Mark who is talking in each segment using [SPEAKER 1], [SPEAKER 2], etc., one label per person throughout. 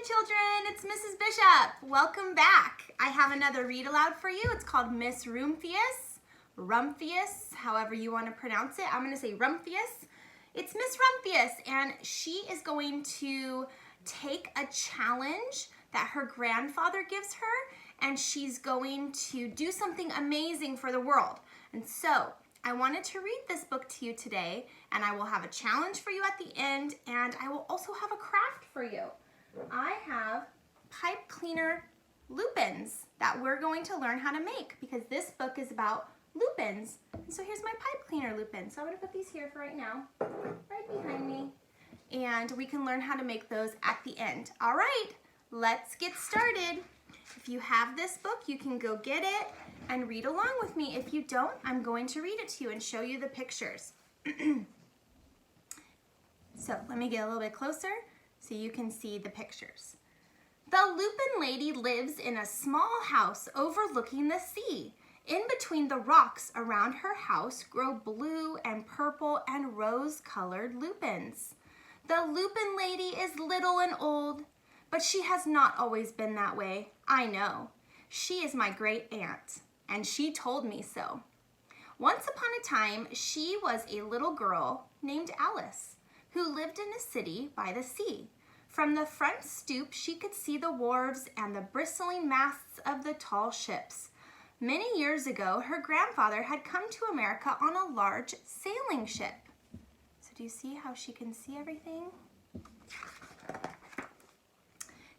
[SPEAKER 1] Hi children, it's Mrs. Bishop. Welcome back. I have another read aloud for you. It's called Miss Rumphius, however you want to pronounce it. I'm going to say Rumphius. It's Miss Rumphius, and she is going to take a challenge that her grandfather gives her, and she's going to do something amazing for the world. And so I wanted to read this book to you today, and I will have a challenge for you at the end, and I will also have a craft for you. I have pipe cleaner lupins that we're going to learn how to make because this book is about lupins. And so here's my pipe cleaner lupin. So I'm going to put these here for right now, right behind me, and we can learn how to make those at the end. All right, let's get started. If you have this book, you can go get it and read along with me. If you don't, I'm going to read it to you and show you the pictures. So let me get a little bit closer so you can see the pictures. The Lupin lady lives in a small house overlooking the sea. In between the rocks around her house grow blue and purple and rose-colored lupins. The Lupin lady is little and old, but she has not always been that way. I know. She is my great aunt, and she told me so. Once upon a time, she was a little girl named Alice, who lived in a city by the sea. From the front stoop, she could see the wharves and the bristling masts of the tall ships. Many years ago, her grandfather had come to America on a large sailing ship. So do you see how she can see everything?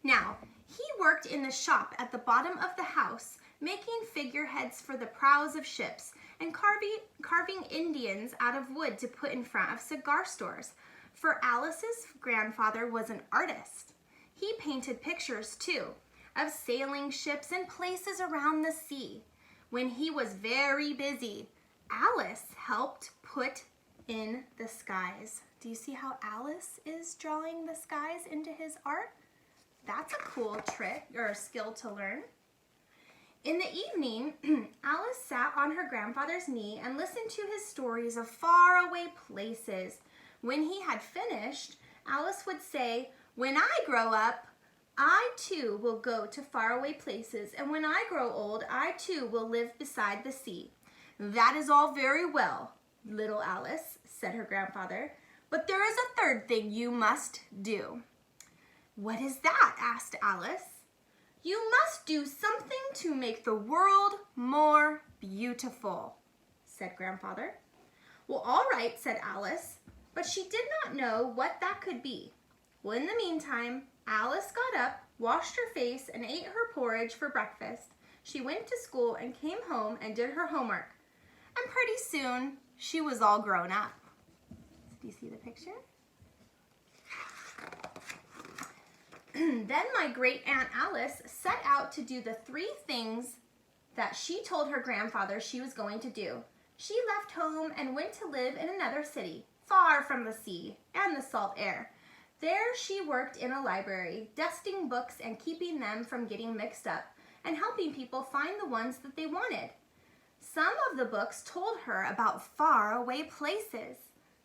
[SPEAKER 1] Now, he worked in the shop at the bottom of the house, making figureheads for the prows of ships and carving Indians out of wood to put in front of cigar stores. For Alice's grandfather was an artist. He painted pictures, too, of sailing ships and places around the sea. When he was very busy, Alice helped put in the skies. Do you see how Alice is drawing the skies into his art? That's a cool trick or skill to learn. In the evening, Alice sat on her grandfather's knee and listened to his stories of faraway places. When he had finished, Alice would say, "When I grow up, I too will go to faraway places, and when I grow old, I too will live beside the sea." "That is all very well, little Alice," said her grandfather, "but there is a third thing you must do." "What is that?" asked Alice. "You must do something to make the world more beautiful," said grandfather. "Well, all right," said Alice, but she did not know what that could be. Well, in the meantime, Alice got up, washed her face, and ate her porridge for breakfast. She went to school and came home and did her homework. And pretty soon, she was all grown up. Do you see the picture? Then my great aunt Alice set out to do the 3 things that she told her grandfather she was going to do. She left home and went to live in another city, far from the sea and the salt air. There she worked in a library, dusting books and keeping them from getting mixed up, and helping people find the ones that they wanted. Some of the books told her about faraway places.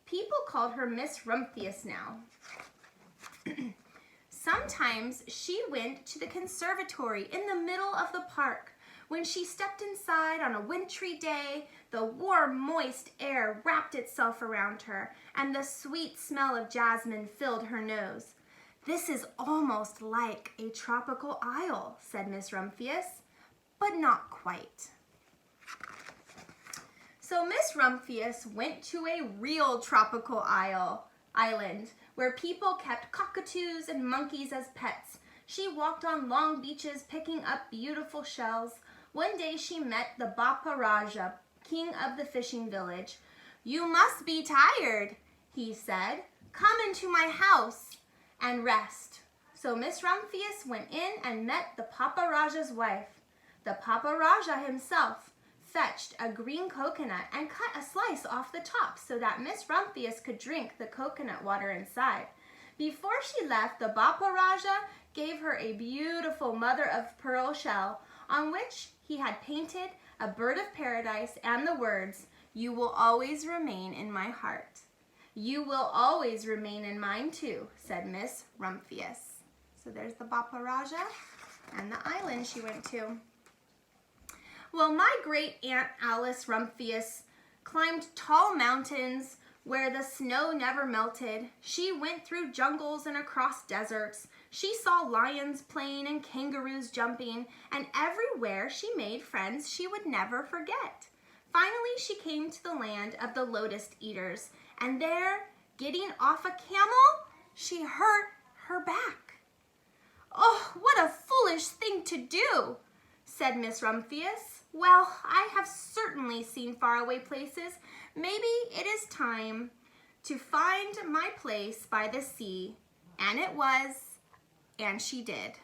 [SPEAKER 1] People called her Miss Rumphius now. Sometimes she went to the conservatory in the middle of the park. When she stepped inside on a wintry day, the warm, moist air wrapped itself around her, and the sweet smell of jasmine filled her nose. "This is almost like a tropical isle," said Miss Rumphius, "but not quite." So Miss Rumphius went to a real tropical island where people kept cockatoos and monkeys as pets. She walked on long beaches picking up beautiful shells. One day she met the Bapa Raja, king of the fishing village. "You must be tired," he said. "Come into my house and rest." So Miss Rumphius went in and met the Papa Raja's wife. The Papa Raja himself fetched a green coconut and cut a slice off the top so that Miss Rumphius could drink the coconut water inside. Before she left, the Bapa Raja gave her a beautiful mother-of-pearl shell on which he had painted a bird of paradise and the words, "You will always remain in my heart." "You will always remain in mine too," said Miss Rumphius. So there's the Bapa Raja and the island she went to. Well, my great Aunt Alice Rumphius climbed tall mountains where the snow never melted. She went through jungles and across deserts. She saw lions playing and kangaroos jumping, and everywhere she made friends she would never forget. Finally, she came to the land of the lotus eaters, and there, getting off a camel, she hurt her back. "Oh, what a foolish thing to do," said Miss Rumphius. "Well, I have certainly seen faraway places. Maybe it is time to find my place by the sea." And it was, and she did.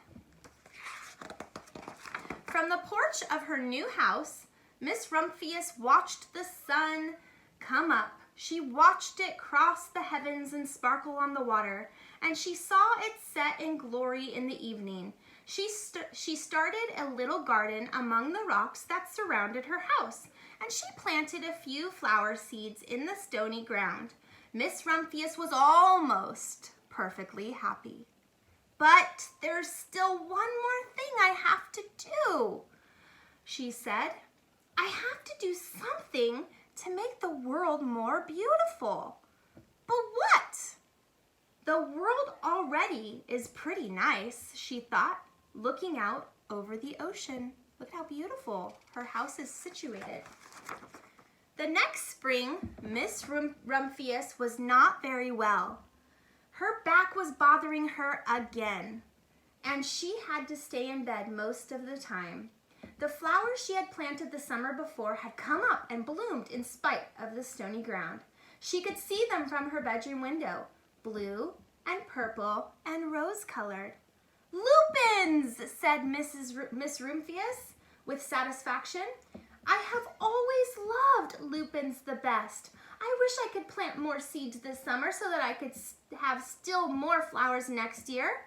[SPEAKER 1] From the porch of her new house, Miss Rumphius watched the sun come up. She watched it cross the heavens and sparkle on the water, and she saw it set in glory in the evening. She started a little garden among the rocks that surrounded her house, and she planted a few flower seeds in the stony ground. Miss Rumphius was almost perfectly happy. "But there's still one more thing I have to do," she said. "I have to do something to make the world more beautiful." "But what?" "The world already is pretty nice," she thought, looking out over the ocean. Look how beautiful her house is situated. The next spring, Miss Rumphius was not very well. Her back was bothering her again, and she had to stay in bed most of the time. The flowers she had planted the summer before had come up and bloomed in spite of the stony ground. She could see them from her bedroom window, blue and purple and rose-colored. "Lupins," said Miss Rumphius with satisfaction. "I have always loved lupins the best. I wish I could plant more seeds this summer so that I could have still more flowers next year."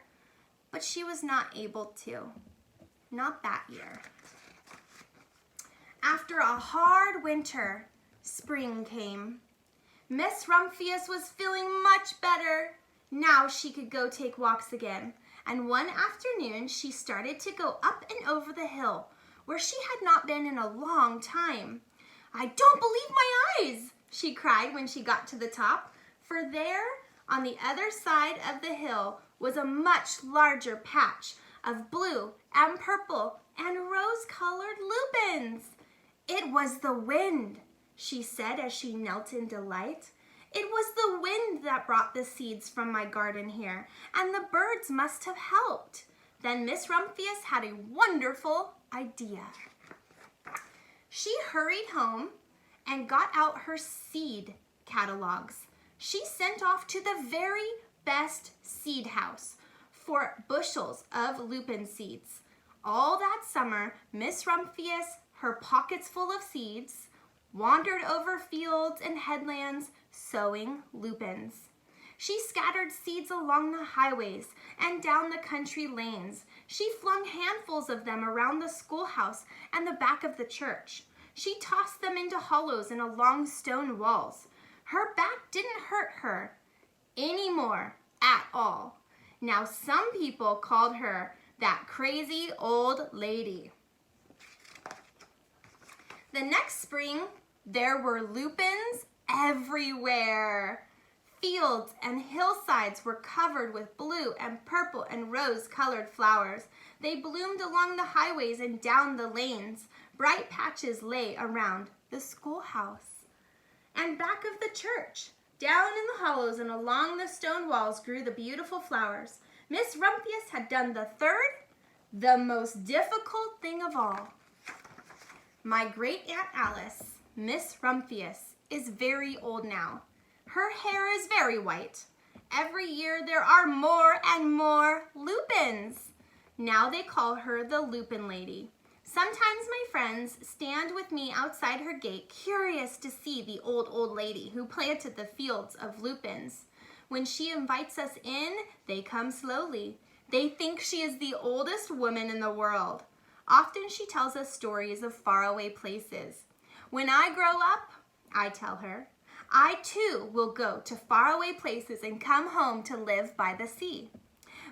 [SPEAKER 1] But she was not able to. Not that year. After a hard winter, spring came. Miss Rumphius was feeling much better. Now she could go take walks again. And one afternoon she started to go up and over the hill where she had not been in a long time. "I don't believe my eyes," she cried when she got to the top, for there on the other side of the hill was a much larger patch of blue and purple and rose-colored lupins. "It was the wind," she said as she knelt in delight. "It was the wind that brought the seeds from my garden here, and the birds must have helped." Then Miss Rumphius had a wonderful idea. She hurried home and got out her seed catalogs. She sent off to the very best seed house for bushels of lupin seeds. All that summer, Miss Rumphius, her pockets full of seeds, wandered over fields and headlands sowing lupins. She scattered seeds along the highways and down the country lanes. She flung handfuls of them around the schoolhouse and the back of the church. She tossed them into hollows and along stone walls. Her back didn't hurt her anymore at all. Now some people called her that crazy old lady. The next spring, there were lupins everywhere. Fields and hillsides were covered with blue and purple and rose-colored flowers. They bloomed along the highways and down the lanes. Bright patches lay around the schoolhouse and back of the church. Down in the hollows and along the stone walls grew the beautiful flowers. Miss Rumphius had done the third, the most difficult thing of all. My great Aunt Alice, Miss Rumphius, is very old now. Her hair is very white. Every year there are more and more lupins. Now they call her the Lupin Lady. Sometimes my friends stand with me outside her gate, curious to see the old lady who planted the fields of lupins. When she invites us in, they come slowly. They think she is the oldest woman in the world. Often she tells us stories of faraway places. "When I grow up," I tell her, "I too will go to faraway places and come home to live by the sea."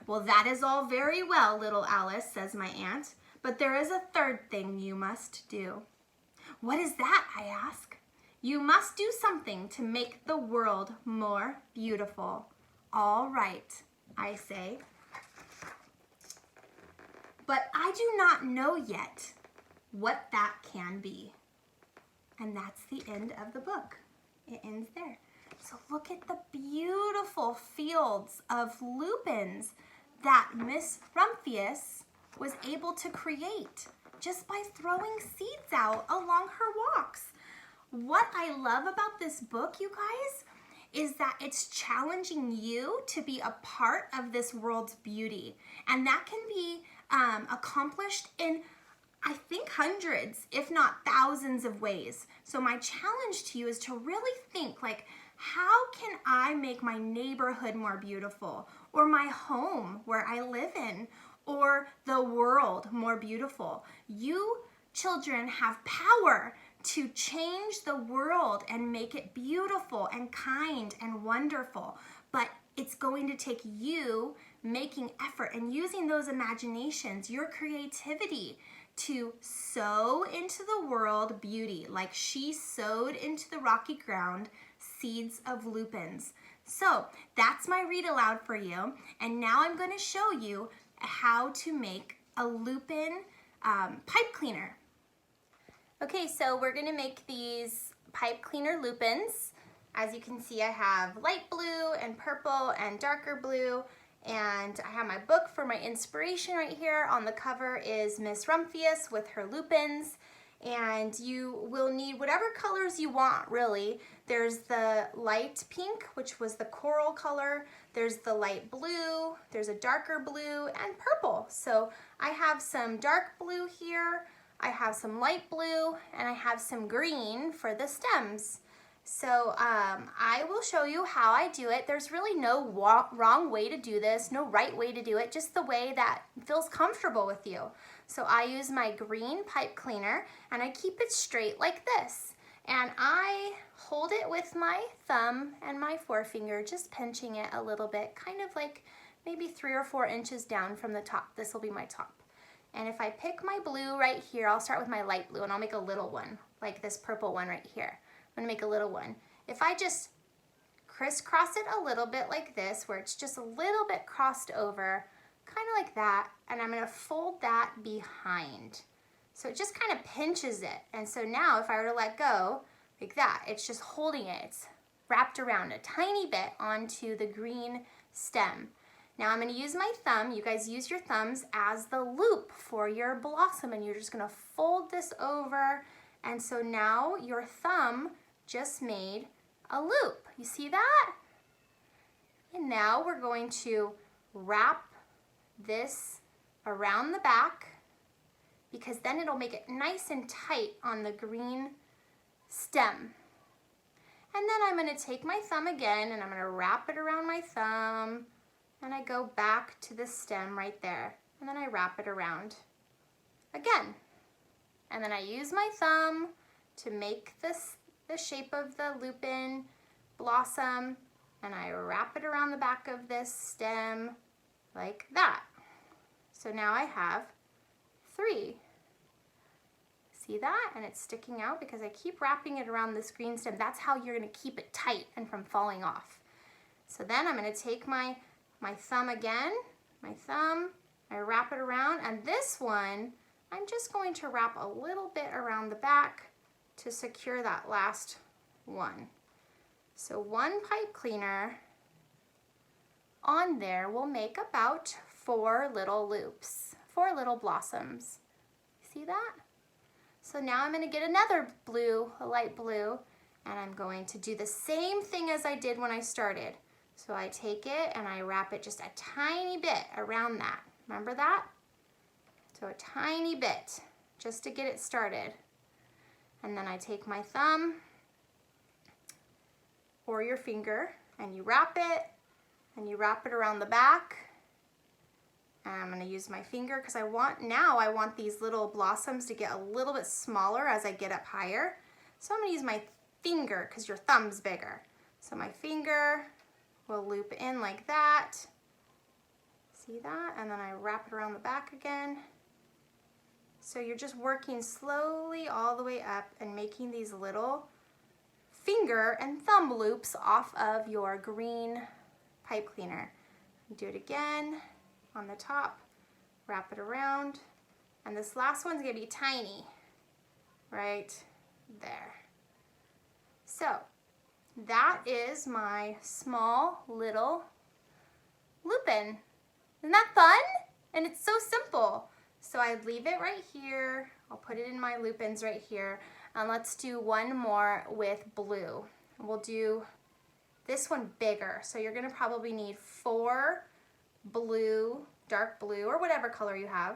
[SPEAKER 1] "Well, that is all very well, little Alice," says my aunt, "but there is a third thing you must do." "What is that?" I ask. "You must do something to make the world more beautiful." "All right," I say. But I do not know yet what that can be. And that's the end of the book. It ends there. So look at the beautiful fields of lupins that Miss Rumphius was able to create just by throwing seeds out along her walks. What I love about this book, you guys, is that it's challenging you to be a part of this world's beauty. And that can be accomplished in, I think, hundreds, if not thousands of ways. So my challenge to you is to really think, like, how can I make my neighborhood more beautiful, or my home where I live in, or the world more beautiful? You children have power to change the world and make it beautiful and kind and wonderful. But it's going to take you making effort and using those imaginations, your creativity, to sow into the world beauty, like she sowed into the rocky ground seeds of lupins. So that's my read aloud for you. And now I'm going to show you how to make a lupin pipe cleaner. Okay, so we're going to make these pipe cleaner lupins. As you can see, I have light blue and purple and darker blue, and I have my book for my inspiration right here. On the cover is Miss Rumphius with her lupins, and you will need whatever colors you want, really. There's the light pink, which was the coral color. There's the light blue, there's a darker blue, and purple. So I have some dark blue here, I have some light blue, and I have some green for the stems. So I will show you how I do it. There's really no wrong way to do this, no right way to do it, just the way that feels comfortable with you. So I use my green pipe cleaner and I keep it straight like this. And I hold it with my thumb and my forefinger, just pinching it a little bit, kind of like maybe 3 or 4 inches down from the top. This will be my top. And if I pick my blue right here, I'll start with my light blue and I'll make a little one, like this purple one right here. I'm gonna make a little one. If I just crisscross it a little bit like this, where it's just a little bit crossed over, kind of like that, and I'm gonna fold that behind. So it just kind of pinches it. And so now if I were to let go, like that, it's just holding it. It's wrapped around a tiny bit onto the green stem. Now I'm gonna use my thumb. You guys use your thumbs as the loop for your blossom, and you're just gonna fold this over. And so now your thumb just made a loop. You see that? And now we're going to wrap this around the back, because then it'll make it nice and tight on the green stem. And then I'm going to take my thumb again and I'm going to wrap it around my thumb, and I go back to the stem right there, and then I wrap it around again. And then I use my thumb to make the shape of the lupin blossom, and I wrap it around the back of this stem like that. So now I have 3. See that? And it's sticking out because I keep wrapping it around this green stem. That's how you're going to keep it tight and from falling off. So then I'm going to take my thumb again, I wrap it around, and this one I'm just going to wrap a little bit around the back to secure that last one. So one pipe cleaner on there will make about 4 little loops, 4 little blossoms. See that? So now I'm going to get another blue, a light blue, and I'm going to do the same thing as I did when I started. So I take it and I wrap it just a tiny bit around that. Remember that? So a tiny bit, just to get it started. And then I take my thumb or your finger and you wrap it around the back. And I'm gonna use my finger because I want these little blossoms to get a little bit smaller as I get up higher. So I'm gonna use my finger because your thumb's bigger. So my finger will loop in like that. See that? And then I wrap it around the back again. So you're just working slowly all the way up and making these little finger and thumb loops off of your green pipe cleaner. Do it again on the top, wrap it around, and this last one's gonna be tiny, right there. So that is my small little loop-in. Isn't that fun? And it's so simple. So I leave it right here. I'll put it in my loop-ins right here. And let's do one more with blue. We'll do this one bigger. So you're gonna probably need 4 blue, dark blue, or whatever color you have,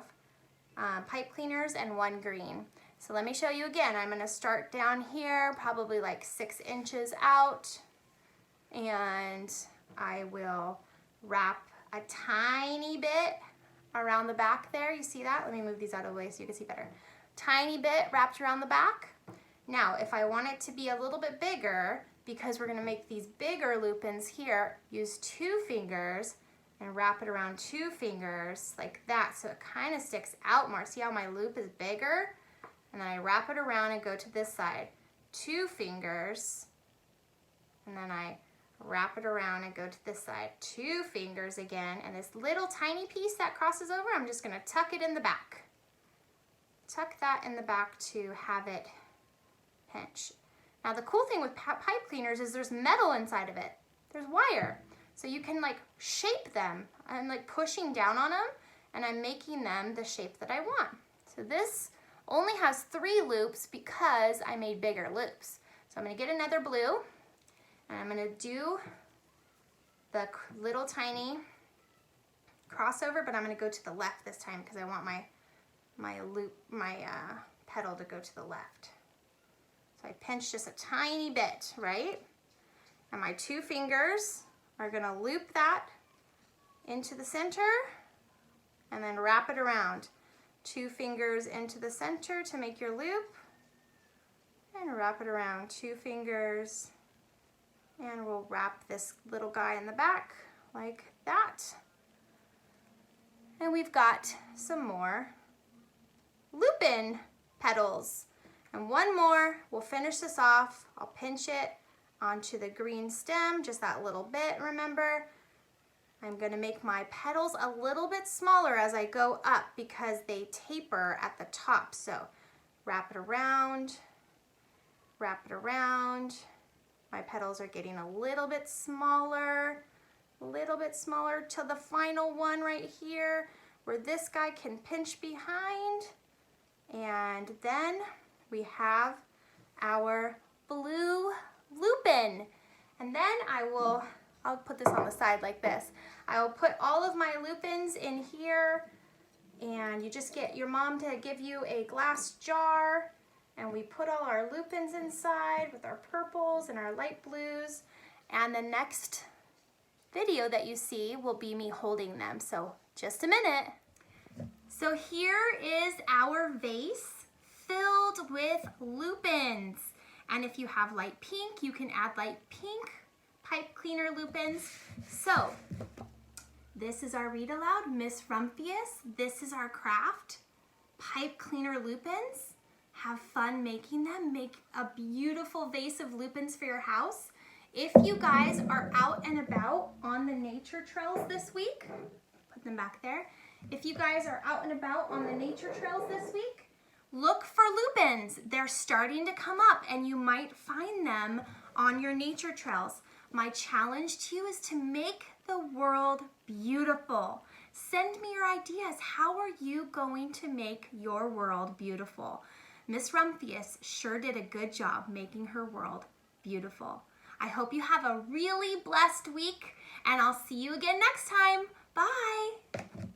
[SPEAKER 1] pipe cleaners and 1 green. So let me show you again. I'm gonna start down here, probably like 6 inches out, and I will wrap a tiny bit around the back there. You see that? Let me move these out of the way so you can see better. Tiny bit wrapped around the back. Now, if I want it to be a little bit bigger, because we're gonna make these bigger loop-ins here, use 2 fingers and wrap it around 2 fingers like that, so it kind of sticks out more. See how my loop is bigger? And then I wrap it around and go to this side. 2 fingers, and then I wrap it around and go to this side. 2 fingers again, and this little tiny piece that crosses over, I'm just gonna tuck it in the back. Tuck that in the back to have it pinch. Now the cool thing with pipe cleaners is there's metal inside of it. There's wire. So you can like shape them. I'm like pushing down on them, and I'm making them the shape that I want. So this only has 3 loops because I made bigger loops. So I'm gonna get another blue, and I'm gonna do the little tiny crossover, but I'm gonna go to the left this time because I want my petal to go to the left. So I pinch just a tiny bit, right? And my 2 fingers are gonna loop that into the center and then wrap it around. 2 fingers into the center to make your loop, and wrap it around. 2 fingers, and we'll wrap this little guy in the back like that. And we've got some more loop-in petals. And one more, we'll finish this off. I'll pinch it onto the green stem, just that little bit, remember? I'm gonna make my petals a little bit smaller as I go up because they taper at the top. So wrap it around, wrap it around. My petals are getting a little bit smaller to the final one right here where this guy can pinch behind. And then we have our blue loop-in. And then I'll put this on the side like this. I will put all of my loop-ins in here, and you just get your mom to give you a glass jar, and we put all our loop-ins inside with our purples and our light blues. And the next video that you see will be me holding them. So just a minute. So here is our vase filled with loop-ins. And if you have light pink, you can add light pink pipe cleaner loop-ins. So this is our Read-Aloud, Miss Rumphius. This is our craft, pipe cleaner loop-ins. Have fun making them. Make a beautiful vase of loop-ins for your house. If you guys are out and about on the nature trails this week, put them back there. If you guys are out and about on the nature trails this week, look for loop-ins. They're starting to come up, and you might find them on your nature trails. My challenge to you is to make the world beautiful. Send me your ideas. How are you going to make your world beautiful? Miss Rumphius sure did a good job making her world beautiful. I hope you have a really blessed week, and I'll see you again next time. Bye.